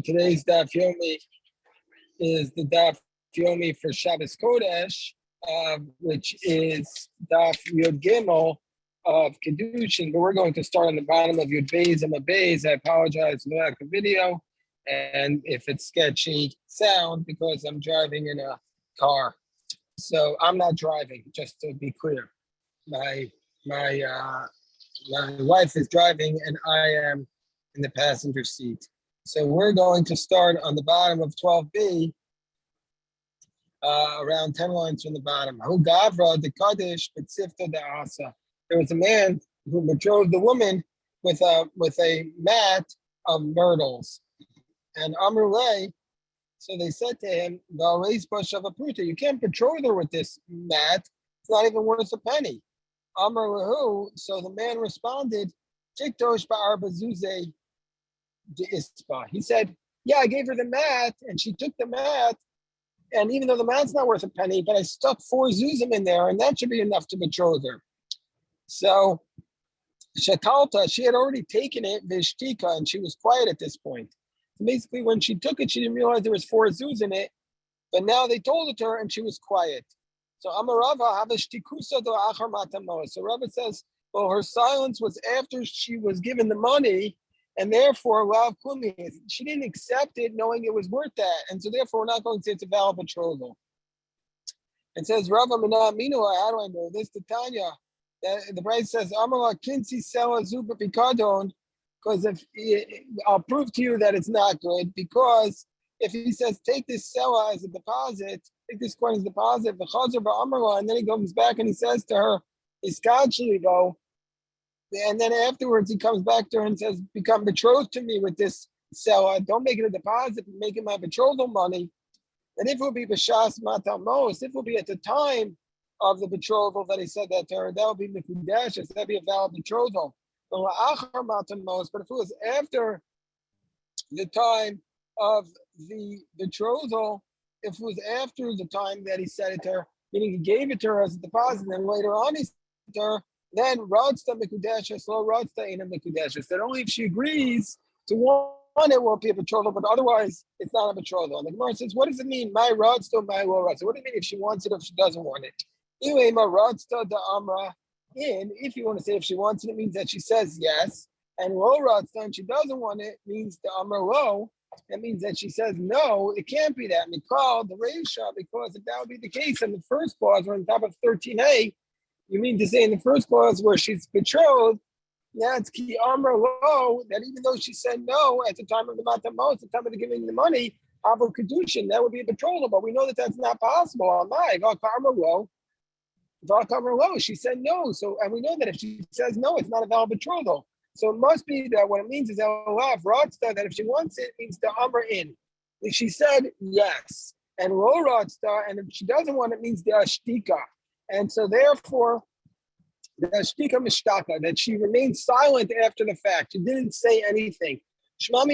Today's Daf Yomi is the Daf Yomi for Shabbos Kodesh, which is Daf Yud Gimel of Kiddushin. But we're going to start on the bottom of Yud Beis and Beis. I apologize for the lack of video and if it's sketchy sound because I'm driving in a car. So I'm not driving, just to be clear. My wife is driving and I am in the passenger seat. So we're going to start on the bottom of 12b, around 10 lines from the bottom. Hu gavra de kaddish b'tzifta de asa. There was a man who betrothed the woman with a mat of myrtles. And Amrulay, so they said to him, you can't betroth her with this mat. It's not even worth a penny. Amr lahu, so the man responded, Tiktosh ba'arba zuzeh. He said, yeah, I gave her the mat and she took the mat. And even though the mat's not worth a penny, but I stuck 4 zuzim in there and that should be enough to betroth her. So Shakalta, she had already taken it, Vishtika, and she was quiet at this point. So basically when she took it, she didn't realize there was 4 zuz in it, but now they told it to her and she was quiet. So Amarava Havashtikusa do Achar Matamo. So Rava says, well, her silence was after she was given the money. And therefore, she didn't accept it knowing it was worth that. And so therefore, we're not going to say it's a valid betrothal. It says, Rava Mina Minua, how do I know this? The Tanya, the Braisa says, Amala Kinsi Sela Zuba Pikadon, because I'll prove to you that it's not good, because if he says, take this Sela as a deposit, take this coin as a deposit, and then he comes back and he says to her, Iskachlivo, and then afterwards he comes back to her and says, become betrothed to me with this seller. Don't make it a deposit, make it my betrothal money. And if it would be b'shas matamos, if it would be at the time of the betrothal that he said that to her, that would be mikudeshes, that'd be a valid betrothal. But if it was after the time of the betrothal, if it was after the time that he said it to her, meaning he gave it to her as a deposit, and then later on he said it to her, then Radsta Mikudeshes, lo Radsta Ina Mikudeshes. That only if she agrees to one, it won't be a betrothal, but otherwise it's not a betrothal. And the Gemara says, what does it mean? My Radsta, my lo Radsta. What do you mean if she wants it or if she doesn't want it? Anyway, my Radsta da Amra in, if you want to say if she wants it, it means that she says yes. And lo Radsta, and she doesn't want it, means the Amra lo. That means that she says no, it can't be that. Mikal, the Reisha, because if that would be the case in the first clause or on top of 13a, you mean to say in the first clause where she's betrothed, that's ki amra lo, that even though she said no at the time of the matamos, at the time of the giving the money, avo Kiddushin, that would be a betrothal, but we know that that's not possible. She said no, so and we know that if she says no, it's not a valid betrothal. So it must be that what it means is that if she wants it, it means the amra in. She said yes, and lo radsta, and if she doesn't want it, means the ashtika. And so therefore, the shtika mishtaka, that she remained silent after the fact. She didn't say anything. And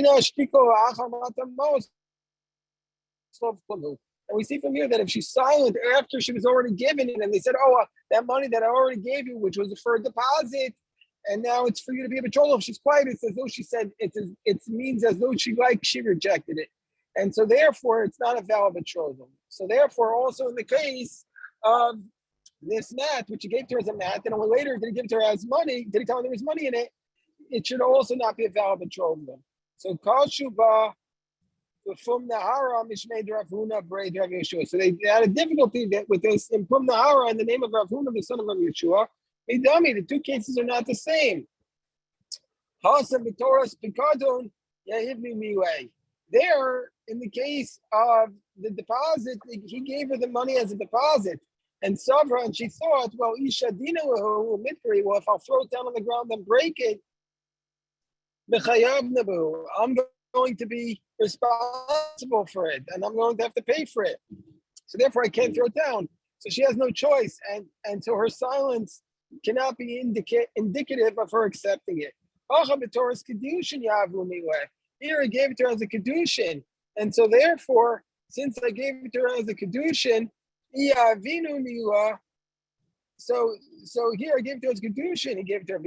we see from here that if she's silent after she was already given it, and they said, oh, that money that I already gave you, which was for a deposit, and now it's for you to be a betrothal. If she's quiet, it's as though she said, it means as though she rejected it. And so therefore, it's not a valid betrothal. So therefore, also in the case of this mat, which he gave to her as a mat, and later did he give it to her as money? Did he tell her there was money in it? It should also not be a valid betrothal. So Kashuba Fum Nahara Mishmei Rav Huna Braid Rav Yeshua. So they had a difficulty with this in Fum Nahara in the name of Rav Huna, the son of Rav Yeshua. Hey, dummy, the two cases are not the same. Hasa Vitoras Pikadon Yahivni Miway. There, in the case of the deposit, he gave her the money as a deposit. And Savra, and she thought, well, Isha Dina well, if I'll throw it down on the ground and break it, I'm going to be responsible for it, and I'm going to have to pay for it. So therefore, I can't throw it down. So she has no choice, and so her silence cannot be indicative of her accepting it. Here, I gave it to her as a Kiddushin, and so therefore, since I gave it to her as a Kiddushin, so here I gave it to his Kiddushin, he gave it to her. And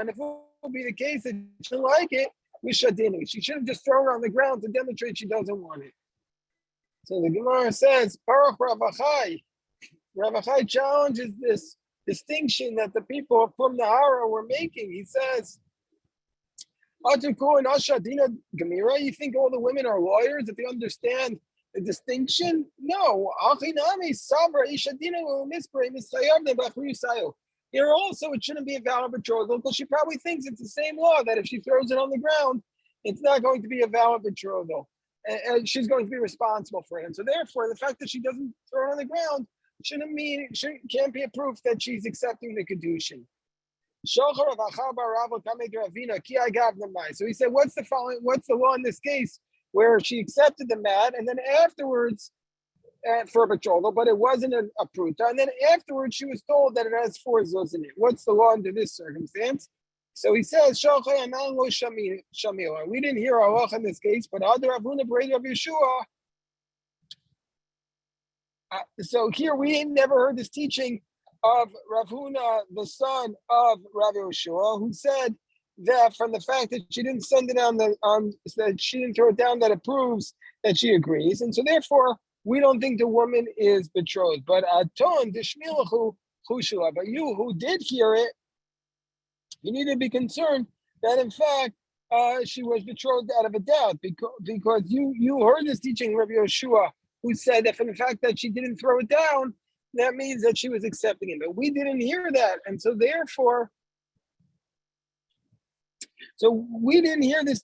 if it will be the case that she didn't like it, Mishadini. She should have just thrown her on the ground to demonstrate she doesn't want it. So the Gemara says, Baruch Ravachai. Ravachai challenges this distinction that the people from Nahara were making. He says, you think all the women are lawyers, that they understand the distinction? No. Here also, it shouldn't be a valid betrothal because she probably thinks it's the same law that if she throws it on the ground, it's not going to be a valid betrothal, and she's going to be responsible for it. And so, therefore, the fact that she doesn't throw it on the ground can't be a proof that she's accepting the Kiddushin. So he said, what's the law in this case where she accepted the mat and then afterwards for a betrothal, but it wasn't a pruta, and then afterwards she was told that it has 4 zuz in it. What's the law under this circumstance? So he says, we didn't hear Allah in this case, but other Avuna Berei of Yeshua. So here we never heard this teaching of Rav Huna, the son of Rav Yeshua, who said that from the fact that she didn't send it on that she didn't throw it down, that it proves that she agrees, and so therefore we don't think the woman is betrothed. But Aton Dishmilahu Chushua, but you who did hear it, you need to be concerned that in fact she was betrothed out of a doubt, because you heard this teaching, Rav Yeshua, who said that from the fact that she didn't throw it down, that means that she was accepting it. But we didn't hear that. And so therefore, we didn't hear this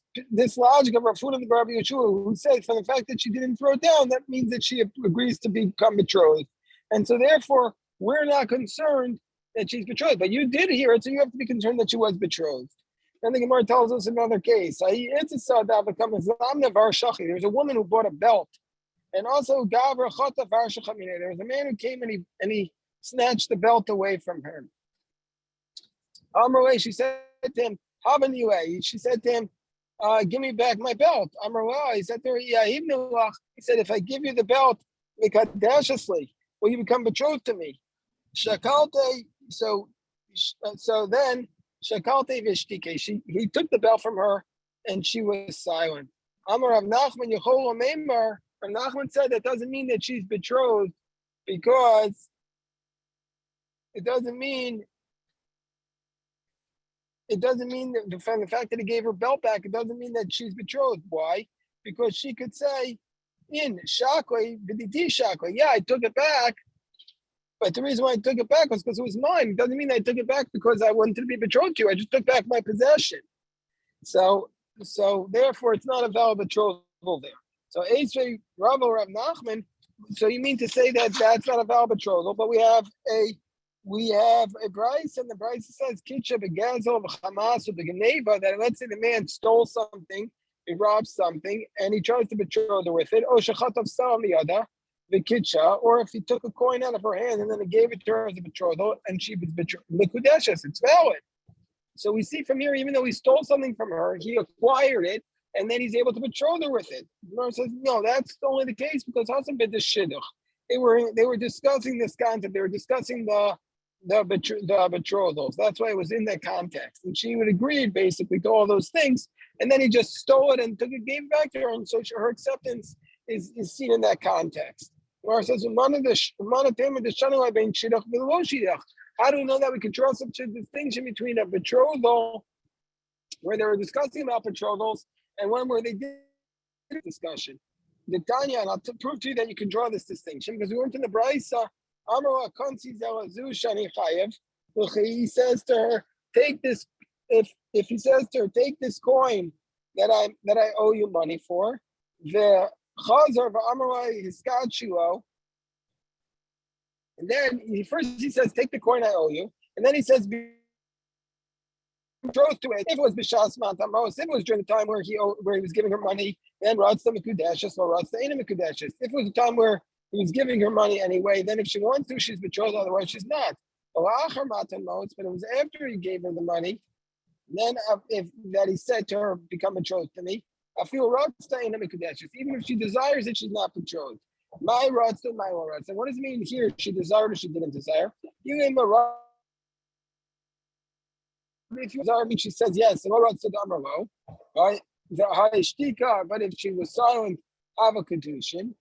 logic of Rav Huna the Rabbi Yeshua, who said from the fact that she didn't throw it down, that means that she agrees to become betrothed. And so therefore, we're not concerned that she's betrothed. But you did hear it, so you have to be concerned that she was betrothed. And the Gemara tells us another case. There was a woman who bought a belt. And also, there was a man who came and he snatched the belt away from her. She said to him, she said to him, give me back my belt. He said to her, he said, if I give you the belt, will you become betrothed to me? So then, he took the belt from her and she was silent. Rav Nachman said that doesn't mean that she's betrothed, because it doesn't mean that from the fact that he gave her belt back, it doesn't mean that she's betrothed. Why? Because she could say, in shakle, yeah, I took it back, but the reason why I took it back was because it was mine. It doesn't mean I took it back because I wanted to be betrothed to you. I just took back my possession. So therefore, it's not a valid betrothal there. So Eisvei Rav Nachman. So you mean to say that that's not a valid betrothal? But we have a Bryce, and the Bryce says Kitcha begazel v'chamas u'begeneva, that let's say the man stole something, he robbed something, and he tries to betroth her with it. O shechatav sal miyada v'kitcha, or if he took a coin out of her hand and then he gave it to her as a betrothal, and she was betrothed, l'kudeshes, it's valid. So we see from here, even though he stole something from her, he acquired it, and then he's able to betroth her with it. The Gemara says, no, that's only the case because Hasan bid the shidduch. They were discussing this concept. They were discussing the betrothals. That's why it was in that context. And she would agree basically to all those things. And then he just stole it and gave it back to her. And so her acceptance is seen in that context. The Gemara says, how do we know that we can draw such a distinction between a betrothal where they were discussing about betrothals and one where they did a discussion? The Tanya, and I'll prove to you that you can draw this distinction, because we went in the Brisa. He says to her, take this. If he says to her, take this coin that I owe you money for, the Chazar v'Amarai Hiskachuo, and then he says, take the coin I owe you, and then he says, betrothed to it. If it was b'shas matamos, if it was during the time where he was giving her money, then ratzta mekudeshes or ratzta ina mekudeshes. If it was a time where he was giving her money anyway, then if she wants to, she's betrothed. Otherwise, she's not. But it was after he gave her the money, then that he said to her, become betrothed to me. I feel ratzta ina mekudeshes. Even if she desires it, she's not betrothed. My ratzta, my ratzta. What does it mean here? She desired or she didn't desire? You gave a if you I mean, she says yes, right? But if she was silent, have a Kiddushin.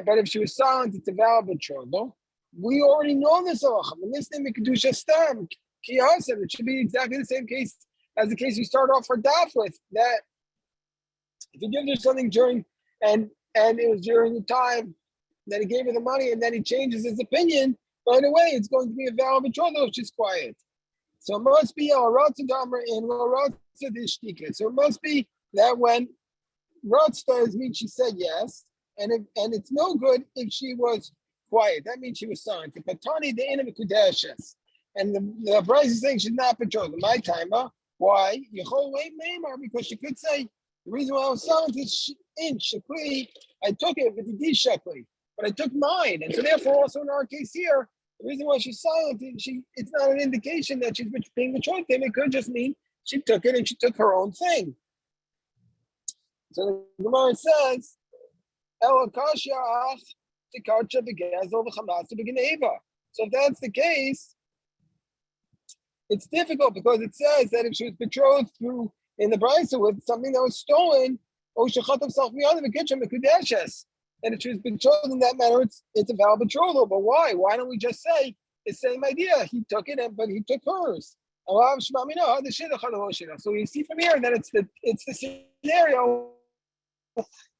But if she was silent, it's a valid betrothal. We already know this halacha. In this name, Kedusha stam kiyasem. It should be exactly the same case as the case we start off for daf with. That if he gives her something during and it was during the time that he gave her the money, and then he changes his opinion, right away it's going to be a valid betrothal if she's quiet. So it must be a Ratzah Damer in Ratzah Dishtika. So it must be that when Ratzah means she said yes, and it's no good if she was quiet. That means she was silent. The Patani the Inam Kudeshes. And the price is saying she's not betrothed. My timer. Why? Because she could say the reason why I was silent is in Shakli. I took it with the D Shakli, but I took mine. And so therefore also in our case here, the reason why she's silent, it's not an indication that she's being betrothed. It could just mean she took it and she took her own thing. So the Gemara says, so if that's the case, it's difficult because it says that if she was betrothed through in the brisa with something that was stolen, and if she was betrothed in that manner, it's a valid betrothal. But why? Why don't we just say the same idea? He took it, but he took hers. So you see from here that it's the scenario.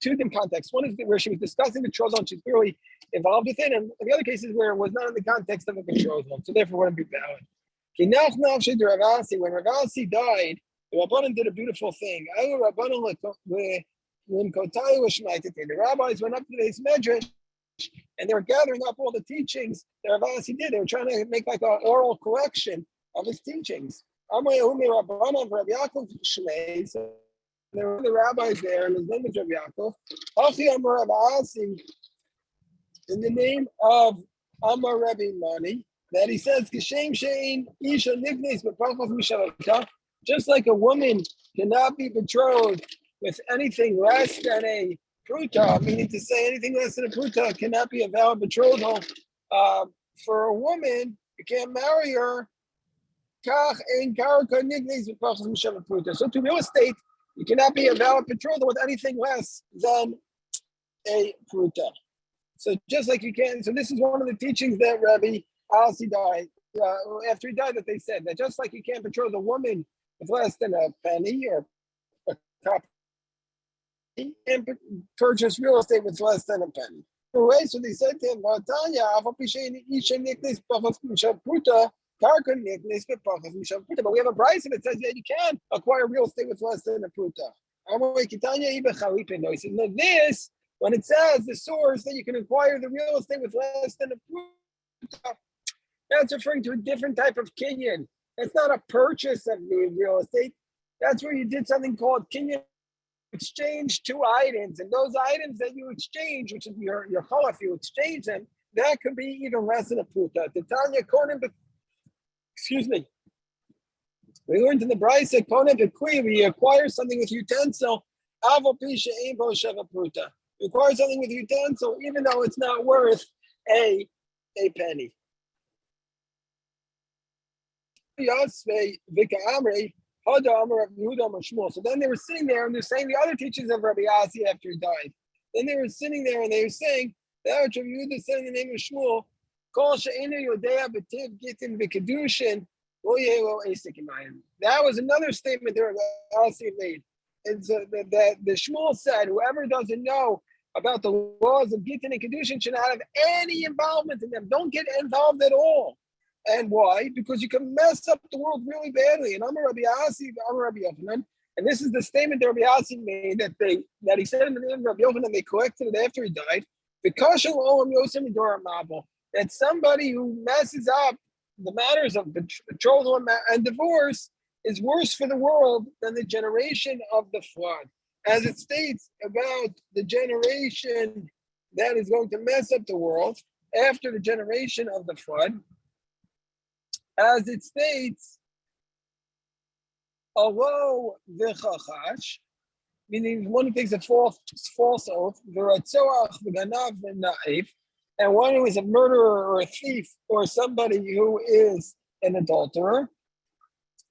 Two different contexts. One is where she was discussing betrothal and she's clearly involved with it, and the other cases where it was not in the context of a betrothal, so therefore wouldn't be valid. When Rav Asi died, the Rabbanan did a beautiful thing. The rabbis went up to the Medrash and they were gathering up all the teachings that Rav Asi did. They were trying to make like an oral collection of his teachings. There were the rabbis there, and his name is Rav Yaakov. In the name of Amar Rabbi Mani, that he says, just like a woman cannot be betrothed with anything less than a pruta, meaning to say anything less than a pruta cannot be a valid betrothal. For a woman, you can't marry her. So to real estate, you cannot be a valid betrothal with anything less than a pruta. So just like you can, so this is one of the teachings that Rabbi Asi died, after he died, that they said that just like you can't betroth a woman with less than a penny or a cup, you can't purchase real estate with less than a penny. Anyway, so they said to him, but we have a price that says that you can acquire real estate with less than a pruta. He says, no, this, when it says the source that you can acquire the real estate with less than a pruta, that's referring to a different type of kinyan. That's not a purchase of the real estate. That's where you did something called kinyan, exchange two items, and those items that you exchange, which is your chalaf, you exchange them, that could be even less than a pruta. Excuse me. We learned in the Brisa, we acquire something with utensil. You acquire something with utensil, even though it's not worth a penny. So then they were sitting there and they're saying the other teachings of Rabbi Asi after he died. Then they were sitting there and they were saying that Rabbi Yehuda said in the name of Shmuel, that was another statement that Rabbi Asi made. And so that the Shmuel said, whoever doesn't know about the laws of Gittin and Kiddushin should not have any involvement in them. Don't get involved at all. And why? Because you can mess up the world really badly. And I'm a Rabbi Asi, I'm a Rabbi Yochanan. And this is the statement that Rabbi Asi made that he said in the name of Rabbi Yochanan, they collected it after he died. That somebody who messes up the matters of betrothal and divorce is worse for the world than the generation of the flood. As it states about the generation that is going to mess up the world after the generation of the flood, as it states, although v'chachash, meaning one who takes a false oath, v'ratzoach v'ganav v'na'if, and one who is a murderer or a thief or somebody who is an adulterer,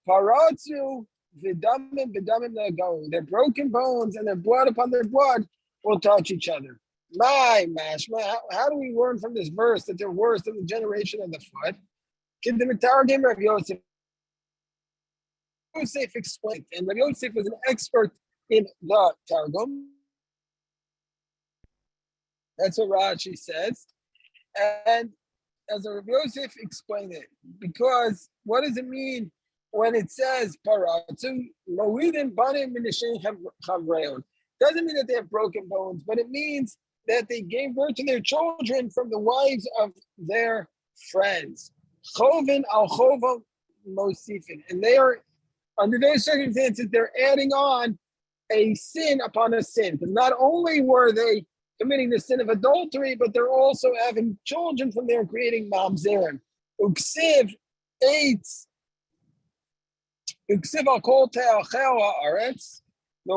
Paratzu v'damim v'damim nagaon. Their broken bones and their blood upon their blood will touch each other. My mashma, how do we learn from this verse that they're worse than the generation of the flood? Rav Yosef explained, and Rav Yosef was an expert in the Targum. That's what Rashi says. And as Rav Yosef explained it, because what does it mean when it says paratzu moedin banim minishin chavreon? Doesn't mean that they have broken bones, but it means that they gave birth to their children from the wives of their friends. Chovin al chova mosifin, and they are under those circumstances they're adding on a sin upon a sin, because not only were they committing the sin of adultery, but they're also having children from there, creating mamzerim. Uksiv eitz, uksiv al kol te'achel haaretz. The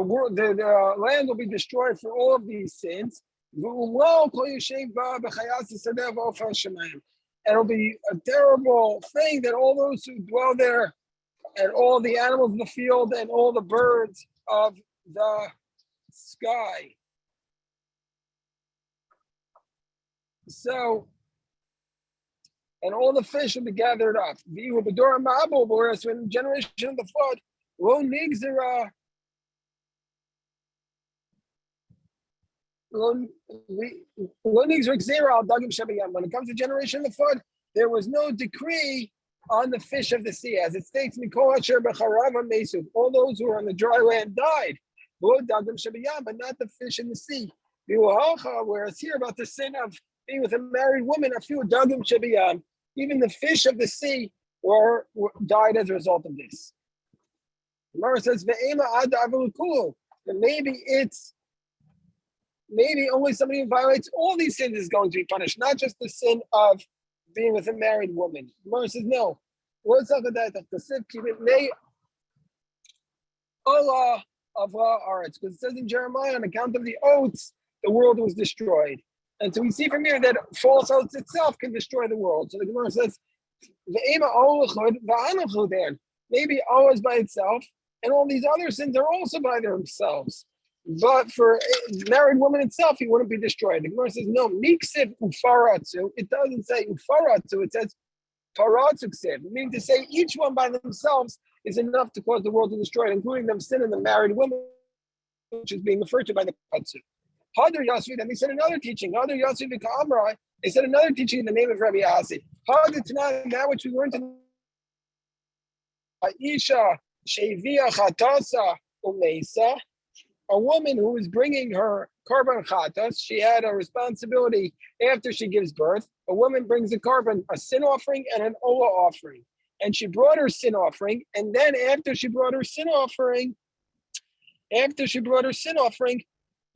land will be destroyed for all of these sins. And it'll be a terrible thing that all those who dwell there, and all the animals in the field, and all the birds of the sky. So, and all the fish will be gathered up. Whereas when the generation of the flood, when it comes to generation of the flood, there was no decree on the fish of the sea. As it states, all those who were on the dry land died, but not the fish in the sea. Whereas here about the sin of being with a married woman, even the fish of the sea were died as a result of this. Gemara says, that maybe only somebody who violates all these sins is going to be punished, not just the sin of being with a married woman. Gemara says, no. What's up with that? Allah of Aretz, because it says in Jeremiah, on account of the oaths, the world was destroyed. And so we see from here that false oaths itself can destroy the world. So the Gemara says, maybe Allah is by itself, and all these other sins are also by themselves. But for a married woman itself, he wouldn't be destroyed. The Gemara says, no, miksiv ufaratzu. It doesn't say ufaratzu, it says paratzu ksiv, meaning to say each one by themselves is enough to cause the world to destroy it, including them sin in the married woman, which is being referred to by the patzu. Hadar Yasvi, then they said another teaching. Hadar Yasvi v'ka'amrai, they said another teaching in the name of Rabbi Asi. Hadar Tanan, that which we learned in Aisha Shevia Chatasa Umeisa, a woman who is bringing her carbon chatas, she had a responsibility after she gives birth. A woman brings a carbon, a sin offering and an olah offering. And she brought her sin offering, and then after she brought her sin offering,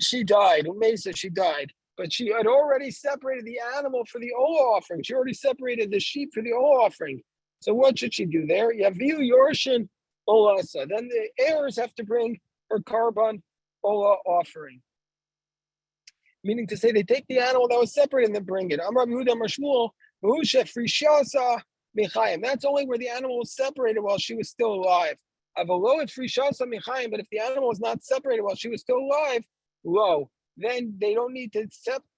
she died. Umesa, she died. But she had already separated the animal for the olah offering. She already separated the sheep for the olah offering. So what should she do there? Yaviu Yorshin Olasa. Then the heirs have to bring her carbon olah offering. Meaning to say they take the animal that was separated and then bring it. Amar Yehuda Amar Shmuel, Frishasa Michayim. That's only where the animal was separated while she was still alive. Avalo at Frishasa Michayim, but if the animal was not separated while she was still alive, then they don't need to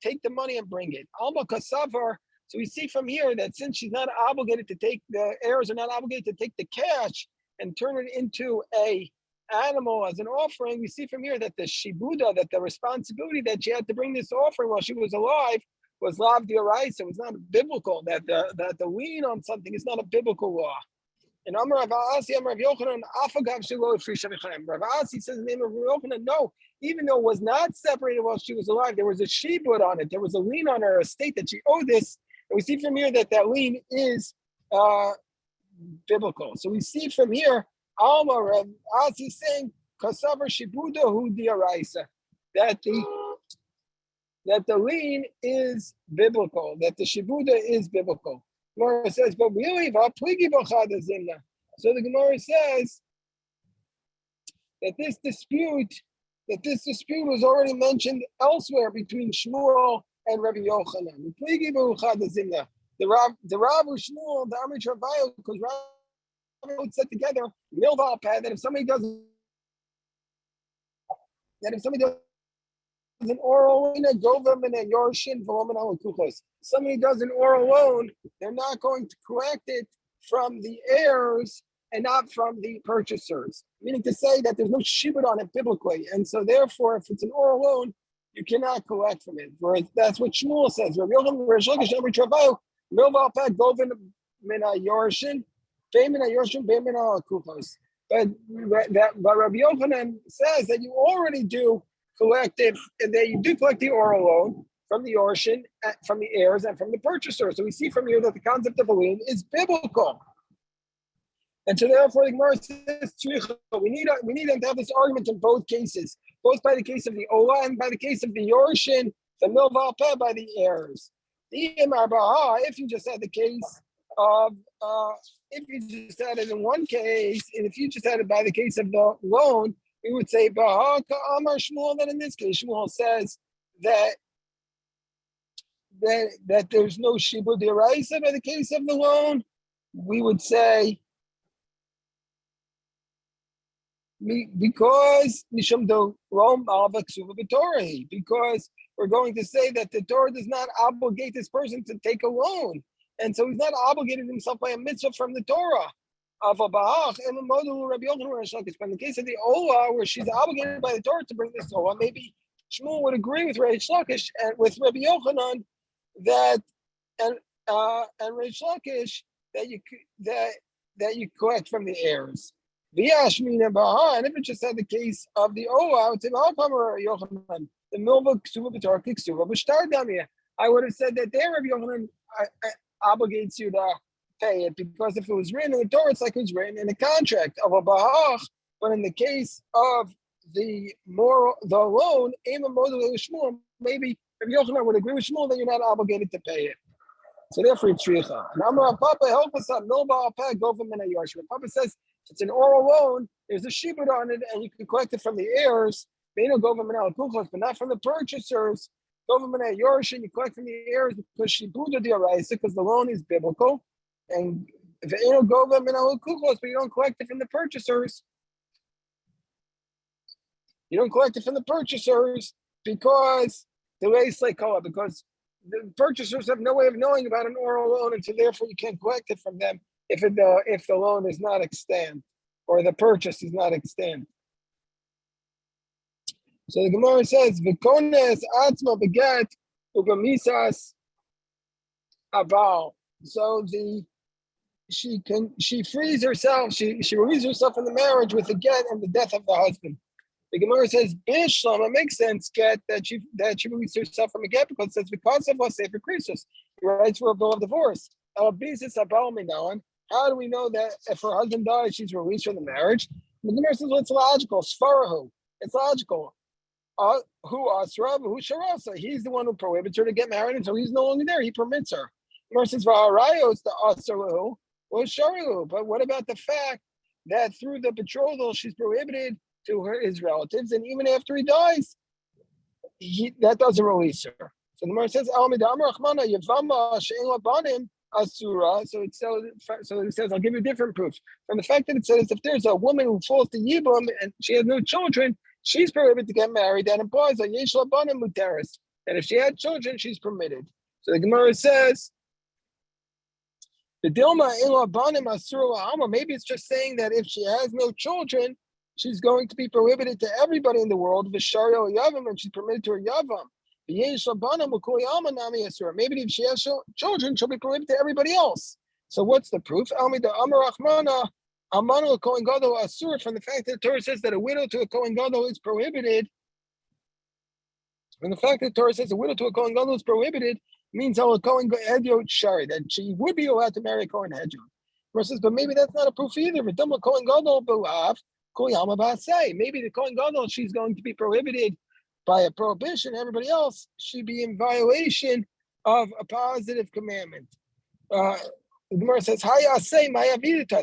take the money and bring it. Alma Kasavar. So we see from here that since she's not obligated to take, the heirs are not obligated to take the cash and turn it into a animal as an offering, we see from here that the shibuda, that the responsibility that she had to bring this offering while she was alive was lav d'oraisa. It was not biblical. That the lien on something is not a biblical law. And Amar Rav Asi, Amar Rav Yochanan, Afagav Shelo Frisha Michayim. Rav Asi says in the name of Rav Yochanan, no, even though it was not separated while she was alive, there was a shibud on it. There was a lien on her estate that she owed this. And we see from here that lien is biblical. So we see from here, Alma Rav Asi saying, Kasavar Shibuda Hu Diaraisa, that the lien is biblical, that the Shibuda is biblical. Gemara says, but really, so the Gemara says that this dispute was already mentioned elsewhere between Shmuel and Rabbi Yochanan. The Rav Shmuel, the Amrit Ravayo, because set together milval pad that if somebody does an oral loan, somebody does an oral loan, they're not going to collect it from the heirs and not from the purchasers. Meaning to say that there's no shibud on it biblically, and so therefore, if it's an oral loan, you cannot collect from it. Whereas that's what Shmuel says. But Rabbi Yochanan says that you already do collective, and that you do collect the oral loan from the Yorshin, from the heirs, and from the purchaser. So we see from here that the concept of a lien is biblical. And so therefore the Gemara says, we need them to have this argument in both cases, both by the case of the Ola and by the case of the Yorshin, the Milval Peh by the heirs. If you just had the case of, if you just had it in one case, and if you just had it by the case of the loan, we would say, Amar Shmuel, that in this case, Shmuel says that there's no Shibud Deraisa by the case of the loan. We would say, because we're going to say that the Torah does not obligate this person to take a loan. And so he's not obligated himself by a mitzvah from the Torah. Of a Bahach, and in the case of the Ola, where she's obligated by the Torah to bring this Ola, maybe Shmuel would agree with Reish Lakish and with Rabbi Yochanan that and Reish Lakish that you collect from the heirs. V'yashmina Baha, and if it just had the case of the Ola, I would say Yochanan, the Milva Ksuva B'Torah Ksuva B'Shtar Damia. I would have said that there Rabbi Yochanan obligates you to pay it, because if it was written in the Torah, it's like it was written in a contract of a bahach. But in the case of the loan, maybe if Yochanan would agree with Shmuel, then you're not obligated to pay it. So therefore, it's shricha. And Papa, help us out. No baal peh, go from mina yosh. Papa says it's an oral loan. There's a shibud on it, and you can collect it from the heirs. But not from the purchasers. Go from mina yosh, and you collect from the heirs because shibud deraisa, because the loan is biblical. And if you don't go them in but you don't collect it from the purchasers. You don't collect it from the purchasers because because the purchasers have no way of knowing about an oral loan, and so therefore you can't collect it from them if the loan is not extant or the purchase is not extant. So the Gemara says, "V'kones atzma beget ugamisas abal." So she frees herself, she relieves herself in the marriage with the get and the death of the husband. The Gemara says, Bishlam, it makes sense, get that she released herself from a get because it says, because of us, Sefer Krisus, he writes for a bill of divorce. How do we know that if her husband dies, she's released from the marriage? The Gemara says, well, it's logical. Sfarahu. It's logical. Who Asra, who Sharasa. He's the one who prohibits her to get married until he's no longer there. He permits her. The Gemara says, Va'arayos the Asrahu. Well, Sharu, but what about the fact that through the betrothal she's prohibited to his relatives, and even after he dies, that doesn't release her. So the Gemara says, Asura. So it says, I'll give you different proofs. From the fact that it says if there's a woman who falls to Yibam and she has no children, she's prohibited to get married. That implies a Yesh Labanim Muteris. And if she had children, she's permitted. So the Gemara says, maybe it's just saying that if she has no children, she's going to be prohibited to everybody in the world. And she's permitted to her yavam. Maybe if she has children, she'll be prohibited to everybody else. So what's the proof? From the fact that the Torah says that a widow to a Kohen Gadol is prohibited. And the fact that the Torah says a widow to a Kohen Gadol is prohibited means that she would be allowed to marry a Kohen Hedron. Versus, but maybe that's not a proof either. Maybe the Kohen Gadol, she's going to be prohibited by a prohibition. Everybody else, she'd be in violation of a positive commandment. The Gemara says,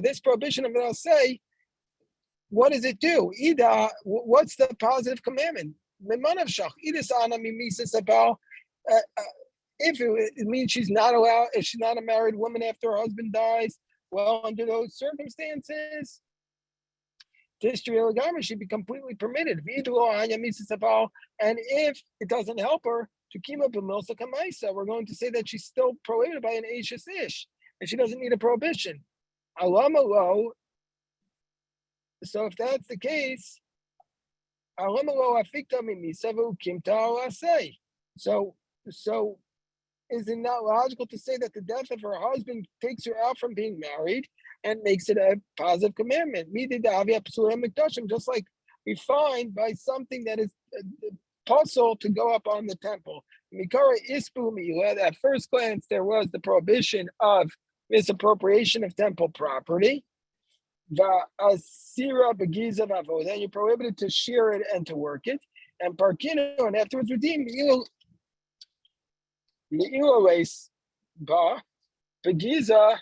this prohibition of say, what does it do? What's the positive commandment? If it means she's not allowed, if she's not a married woman after her husband dies, Well, under those circumstances, Tishrei Legama should be completely permitted. And if it doesn't help her to keep up with Milsa Kamaisa, we're going to say that she's still prohibited by an Ashes Ish, and she doesn't need a prohibition. Alamalo. So if that's the case, so is it not logical to say that the death of her husband takes her out from being married and makes it a positive commandment? Just like we find by something that is possible to go up on the temple. At first glance, there was the prohibition of misappropriation of temple property. Then you're prohibited to shear it and to work it. And parkino, and afterwards redeem Me'ila lace ba begiza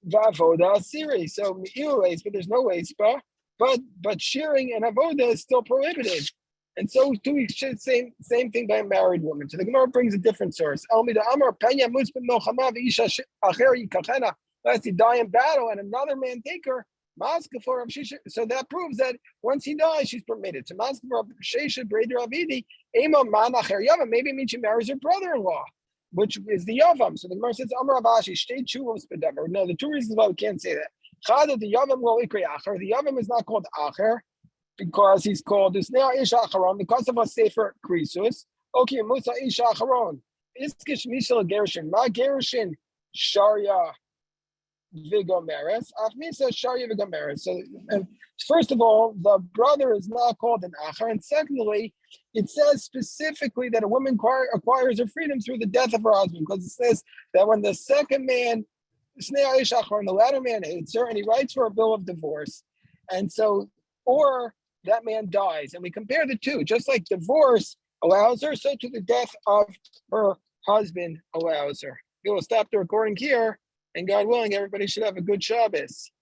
vavoda asiri. So me'ila lace, but there's no lace ba. But shearing and avoda is still prohibited. And so do we should say same thing by a married woman. So the Gemara brings a different source. Elmida Amar Penya Musbin Milchama V'isha Acheri Kachena. Lest he die in battle and another man take her. So that proves that once he dies, she's permitted. So maybe it means she marries her brother-in-law, which is the Yavam. So the Gemara says, Amar Avashi, state chuvos bedever. No, the two reasons why we can't say that. The Yavam lo ikri acher. The Yavam is not called acher because he's called Usnei Ish Acharon because of a Sefer Krisus. Okay, Musa Ish Acharon. Iskish Mishal Gerushin. Ma Gerushin Sharia Vigomeres. Afmisa Sharia Vigomeres. So, first of all, the brother is not called an Acher. And secondly, it says specifically that a woman acquires her freedom through the death of her husband, because it says that when the second man, Snei Ish Acharon, the latter man hates her and he writes for a bill of divorce. And so, or that man dies. And we compare the two, just like divorce allows her, so to the death of her husband allows her. We will stop the recording here, and God willing, everybody should have a good Shabbos.